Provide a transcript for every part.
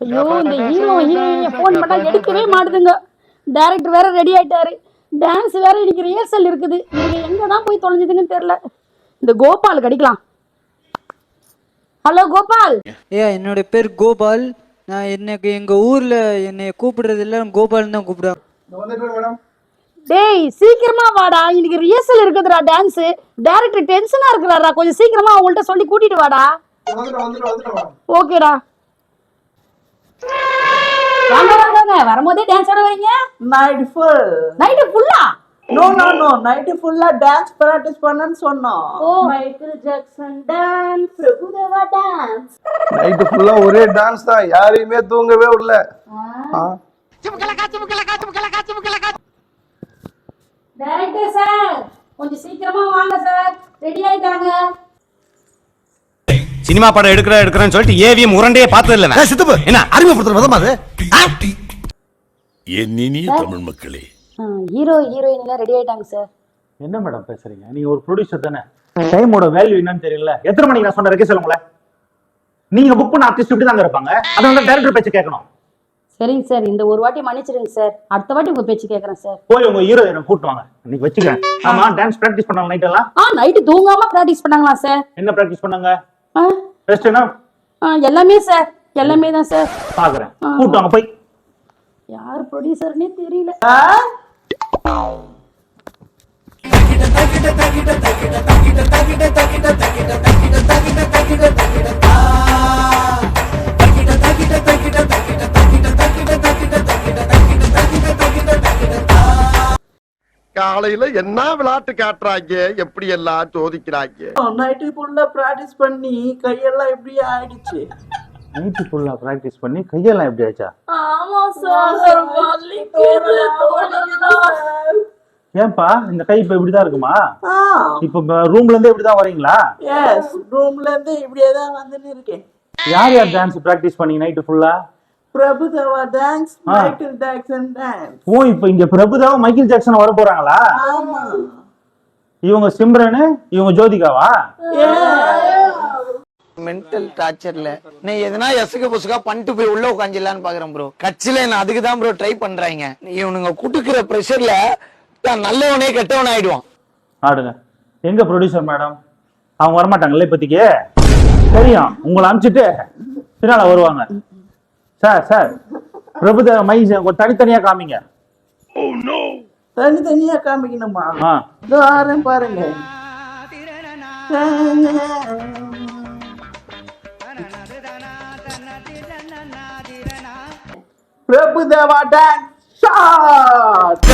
ஐயோ இந்த ஹீரோ ஹீரோயினை ஃபோன் பண்ணா எடுக்கவே மாட்டுதுங்க. டைரக்டர் வேற ரெடி ஆயிட்டாரு. டான்ஸ் வேற இன்னைக்கு ரிஹர்சல் இருக்குது. இவங்க எங்க தான் போய் தொலைஞ்சதுங்கன்னு தெரியல. இந்த கோபால் கடிக்கலாம். ஹலோ கோபால். என்னோட பேர் கோபால். நான் எனக்கு எங்க ஊர்ல என்னை கூப்பிடுறது இல்ல, கோபால் தான் கூப்பிடுறாங்க. டேய் சீக்கிரமா வாடா, இன்னைக்கு ரிஹர்சல் இருக்குதுடா டான்ஸ். டைரக்டர் டென்ஷனா இருக்குறாரா, கொஞ்சம் சீக்கிரமா அவங்கள்ட்ட சொல்லி கூட்டிட்டு வாடா. ஓகேடா. வாங்க வாங்க, வரும்போதே டான்ஸ் ஆட வரீங்க? நைட் ஃபுல்லா? நோ நைட் ஃபுல்லா டான்ஸ் பிராக்டீஸ் பண்ணனும் சொன்னோம். Michael Jackson dance, Prabhudeva dance. Night ஃபுல்லா ஒரே டான்ஸ் தான், யாரையுமே தூங்கவே விடல. டைரக்டர் சார் கொஞ்சம் சீக்கிரமா வாங்க சார், ரெடி ஆயிட்டாங்க. சினிமா படம் எடுக்கிறேன்னு சொல்லிட்டு ஏவிஎம் உரண்டையே பார்த்தது இல்ல. சித்தப்பு என்ன அறிமுகப்படுத்துற விதமா அது? என்னினிய தமிழ் மக்களே, ஹீரோ ஹீரோயின் எல்லாம் ரெடி ஆயிட்டாங்க சார். என்ன மேடம் பேசுறீங்க? நீங்க ஒரு ப்ரொடியூசர் தானே, டைமோட வேல்யூ என்னன்னு தெரியல. எத்தனை மணிக்கு நான் சொன்ன ரெக்கே சொல்லுங்களேன். நீங்க புக் பண்ண ஆர்டிஸ்ட் இப்படி தாங்க இருப்பாங்க, அதனால டைரக்டர் பேச்சு கேட்கணும். சரிங்க சார், இந்த ஒரு வாட்டி மன்னிச்சிருங்க சார், அடுத்த வாட்டி உங்க பேச்சு கேட்கறேன் சார். போய் உங்க ஹீரோயினை கூட்டு வாங்க, இன்னைக்கு வச்சுக்கிறேன். ஆமா, டான்ஸ் பிராக்டிஸ் பண்ணாங்க நைட் எல்லாம்? நைட்டு தூங்காம பிராக்டிஸ் பண்ணாங்களா சார்? என்ன பிராக்டிஸ் பண்ணாங்க? ரெஸ்ட் என்ன? எல்லாமே சார், எல்லாமே தான் சார். பாக்குறேன், கூட்டு வாங்க போய். யார் ப்ரொடியூசர்னே தெரியல. காலையில என்ன விளையாட்டு காட்டுறாங்க, எப்படி எல்லாம் சோதிக்கிறாங்க. நைட் ஃபுல்லா பிராக்டீஸ் பண்ணி கையெல்லாம் இப்படி ஆயிடுச்சு. நைட் ஃபுல்லா பிராக்டிஸ் பண்ணி கையெல்லாம் எப்படி ஆச்சா? ஆமா சார், ஏன்பா இந்த கை இப்ப இப்படிதான் இருக்குமா? இப்ப ரூம்ல இருந்து இப்படிதான் வரீங்களா? எஸ், ரூம்ல இருந்து இப்படியே தான் வந்துன்னு இருக்கேன். யார் யார் டான்ஸ் பிராக்டிஸ் பண்ணீங்க நைட் ஃபுல்லா? Prabhudeva dance, Michael Jackson dance. ஓ, இப்ப இங்க பிரபுதேவா மைக்கேல் ஜாக்சன் வர போறாங்களா? ஆமா. இவங்க சிம்ரன், இவங்க ஜோதிகாவா? மென்டல் டார்ச்சர்ல நீ எதனா எசுக புசுகா பண்ணிட்டு போய் உள்ள உட்காந்துலான்னு பாக்குறேன் ப்ரோ. கட்சியில நான் அதுக்கு தான் ப்ரோ ட்ரை பண்றாங்க. இவனுங்க குடுக்குற பிரஷர்ல தான் நல்லவனே கெட்டவன் ஆயிடுவான். ஆடுங்க. எங்க ப்ரொடியூசர் மேடம்? அவங்க வரமாட்டாங்கல்ல இப்போதைக்கு? தெரியும், உங்களை அனுப்பிச்சிட்டு பின்னால வருவாங்க. சார் சார், பிரபுதேவா மைஸ் தனித்தனியா காமிங்க. தனித்தனியா காமிக்கணுமா? ஆரம் பாருங்க. Prabhudeva dance shot.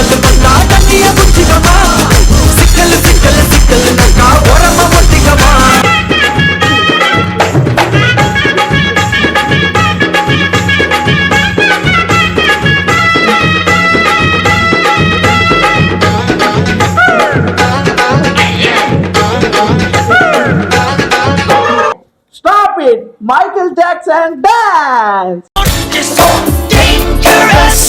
Stop it, Michael Jackson dance. It's so dangerous.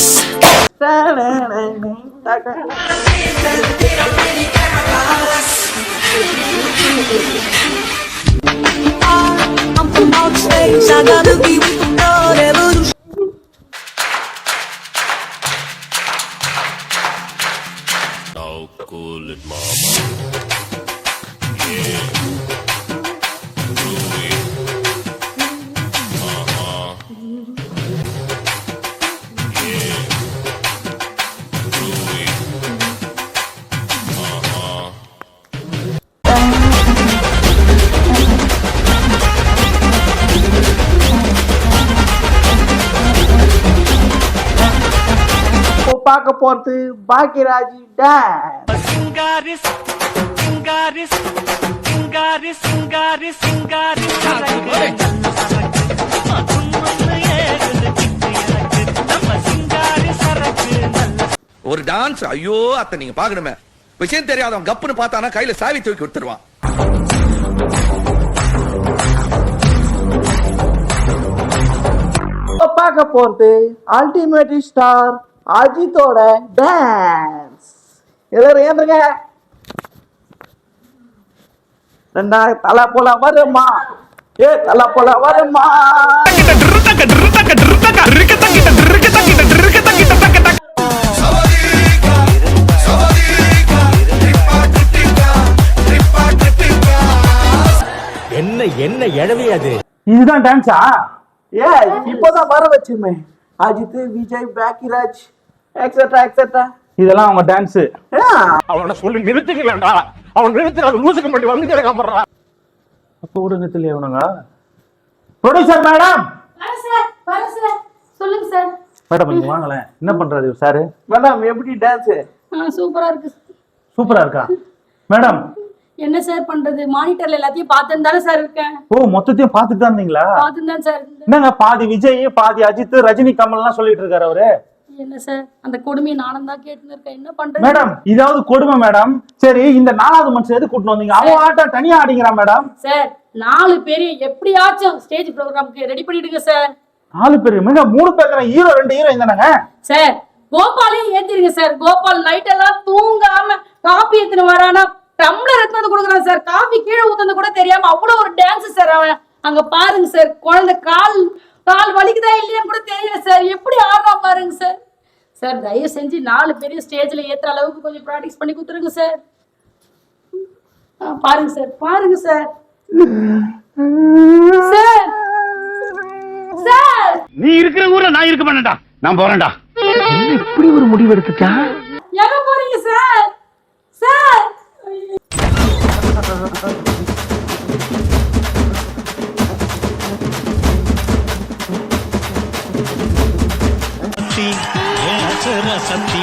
I'm from outer space. I gotta be with the blood evolution. how cool it mama. Yeah. பார்க்க போறது பாக்கியராஜ் டான்ஸ். ஒரு டான்ஸ், ஐயோ அத்தை நீங்க பாக்கணுமே. விஷயம் தெரியாதவன் கப்புன்னு பார்த்தானா கையில சாவி தூக்கி கொடுத்துருவான். பார்க்க போறது அல்டிமேட் ஸ்டார் அஜித்தோட டான்ஸ். எல்லாரும் ஏந்துங்க. தலை போல வருமா, தலை போல வருமா. இதுதான் டான்ஸா? Yes, இப்போதான் வர வச்சுமே. Ajith, Vijay, Bhagyaraj, etcetera etcetera. இதெல்லாம் அவங்க டான்ஸ். அவனை சொல்லி நிறுத்திக்கலடா. அவன் நிறுத்தி அது லூசுக்கு மட்டும் வந்து கிடக்காமறா. அப்ப ஊடகத்துல இவனுங்க. Producer madam. வரேன் சார். சொல்லுங்க சார். மேடம் இங்க வாங்களேன். என்ன பண்றாரு சார்? மேடம் எப்படி டான்ஸ்? சூப்பரா இருக்கு. சூப்பரா இருக்கா? மேடம் என்ன சார் பண்றது? மானிட்டர்ல எல்லாத்தையும் பார்த்துட்டு தானே சார் இருக்கேன். ஓ, மொத்தத்தையும் பார்த்துட்டு தான் இருந்தீங்களா? பார்த்துட்டு தான் சார். என்னங்க பாதி விஜய், பாதி அஜித், ரஜினி, கமல்லாம் சொல்லிட்டு இருக்காரு அவரு. என்ன சார் அந்த கொடுமையை நானும் தான் கேட்டுன்னு இருக்கேன். என்ன பண்றது மேடம்? இதாவது கொடுமை மேடம். சரி, இந்த 4வது மனுஷன் எது கூட்டிட்டு வந்தீங்க? அவன் ஆட்டம் தனியா ஆடிங்கிறான் மேடம். சார் 4 பேர் எப்படியாச்சும் ஸ்டேஜ் ப்ரோக்ராம்க்கு ரெடி பண்ணிடுங்க சார். 4 பேர்? மேங்க 3 பேர் ஹீரோ, 2 ஹீரோயின் தானங்க சார். கோபாலையும் ஏத்திருங்க சார். கோபால் நைட் எல்லாம் தூங்காம காபி எடுத்துன்னு வரானா, டம்ளர் எடுத்து வந்து கொடுக்குறான் சார். காபி கீழே ஊத்துறது கூட தெரியாம அவ்வளவு ஒரு டான்ஸ் சார் அவன். அங்க பாருங்க சார், குழந்தை கால் வலிக்குதா இல்லையான்னு கூட தெரியல சார். எப்படி ஆடுறா பாருங்க சார். சார் தயவு செஞ்சு 4 பேரையும் ஸ்டேஜ்ல ஏத்துற அளவுக்கு கொஞ்சம் ப்ராக்டிஸ் பண்ணி கொடுத்துருங்க சார். பாருங்க சார், பாருங்க சார். சார் சார் நீ இருக்கிற ஊர்ல நான் இருக்க மாட்டேன்டா. நான் போறேன்டா. இப்படி ஒரு முடிவு எடுத்துட்டா? எங்க போறீங்க சார்? சார் சக்தி